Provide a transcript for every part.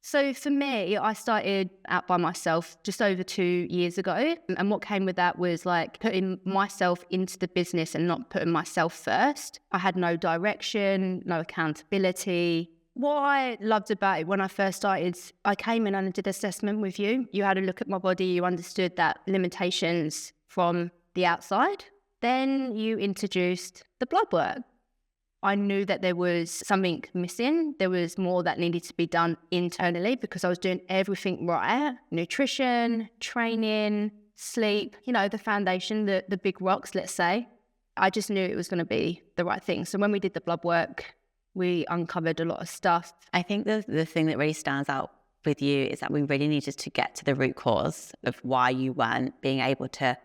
So for me, I started out by myself just over 2 years ago. And what came with that was like putting myself into the business and not putting myself first. I had no direction, no accountability. What I loved about it when I first started, I came in and I did assessment with you. You had a look at my body. You understood that limitations from the outside. Then you introduced the blood work. I knew that there was something missing. There was more that needed to be done internally because I was doing everything right. Nutrition, training, sleep, the foundation, the big rocks, let's say. I just knew it was going to be the right thing. So when we did the blood work, we uncovered a lot of stuff. I think the thing that really stands out with you is that we really needed to get to the root cause of why you weren't being able to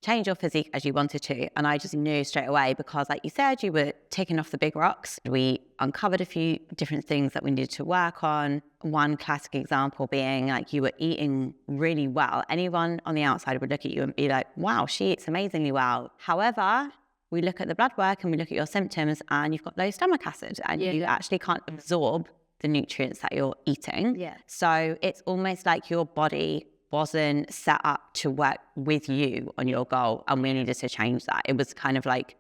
change your physique as you wanted to. And I just knew straight away because, like you said, you were taking off the big rocks. We uncovered a few different things that we needed to work on. One classic example being like you were eating really well. Anyone on the outside would look at you and be like, wow, she eats amazingly well. However, we look at the blood work and we look at your symptoms and you've got low stomach acid and you actually can't absorb the nutrients that you're eating. Yeah. So it's almost like your body wasn't set up to work with you on your goal, and we needed to change that. It was kind of like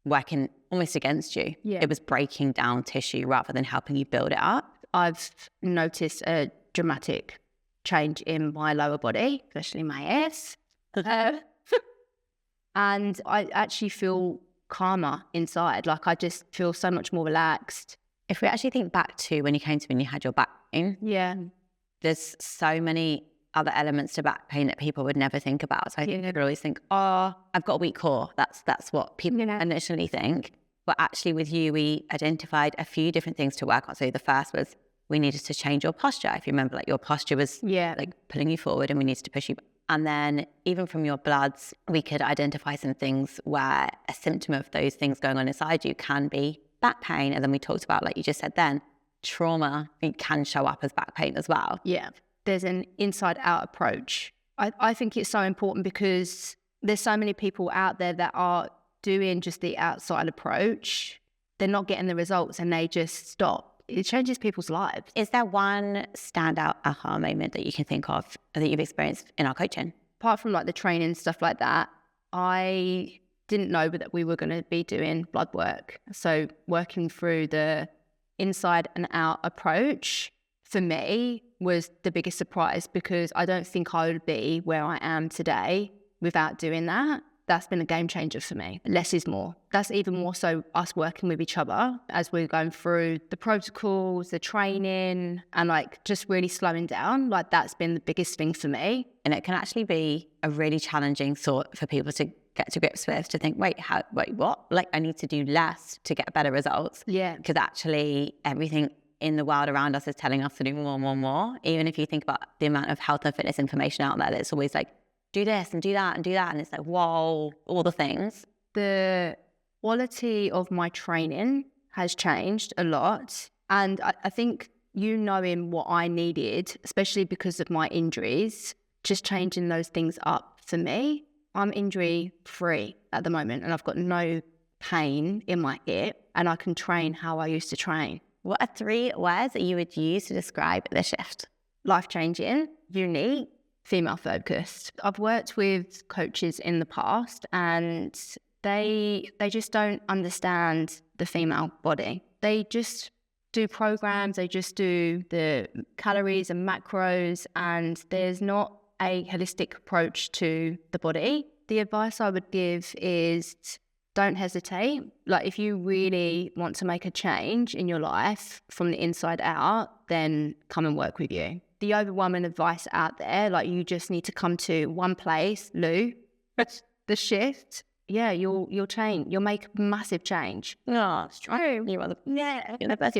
working almost against you. Yeah. It was breaking down tissue rather than helping you build it up. I've noticed a dramatic change in my lower body, especially my ass. And I actually feel calmer inside. Like I just feel so much more relaxed. If we actually think back to when you came to me and you had your back pain, there's so many other elements to back pain that people would never think about. So I think people always think, oh, I've got a weak core. That's what people initially think. But actually with you, we identified a few different things to work on. So the first was we needed to change your posture. If you remember, like your posture was like pulling you forward and we needed to push you back. And then even from your bloods, we could identify some things where a symptom of those things going on inside you can be back pain. And then we talked about, like you just said then, trauma, it can show up as back pain as well. Yeah. There's an inside-out approach. I think it's so important because there's so many people out there that are doing just the outside approach. They're not getting the results and they just stop. It changes people's lives. Is there one standout aha moment that you can think of that you've experienced in our coaching? Apart from like the training, stuff like that, I didn't know that we were going to be doing blood work. So working through the inside and out approach for me was the biggest surprise because I don't think I would be where I am today without doing that. That's been a game changer for me. Less is more. That's even more so us working with each other as we're going through the protocols, the training, and like just really slowing down. Like that's been the biggest thing for me. And it can actually be a really challenging thought for people to get to grips with, to think, wait, what? Like I need to do less to get better results. Yeah. Because actually everything in the world around us is telling us to do more. Even if you think about the amount of health and fitness information out there, it's always like, do this and do that and do that. And it's like, whoa, all the things. The quality of my training has changed a lot. And I think knowing what I needed, especially because of my injuries, just changing those things up for me. I'm injury free at the moment and I've got no pain in my hip and I can train how I used to train. What are 3 words that you would use to describe the shift? Life-changing, unique, female-focused. I've worked with coaches in the past and they just don't understand the female body. They just do programs, they just do the calories and macros, and there's not a holistic approach to the body. The advice I would give is don't hesitate. Like if you really want to make a change in your life from the inside out, then come and work with you. The overwhelming advice out there, like you just need to come to one place, Lou, the shift. Yeah, you'll change. You'll make massive change. Oh, it's true. You're the best.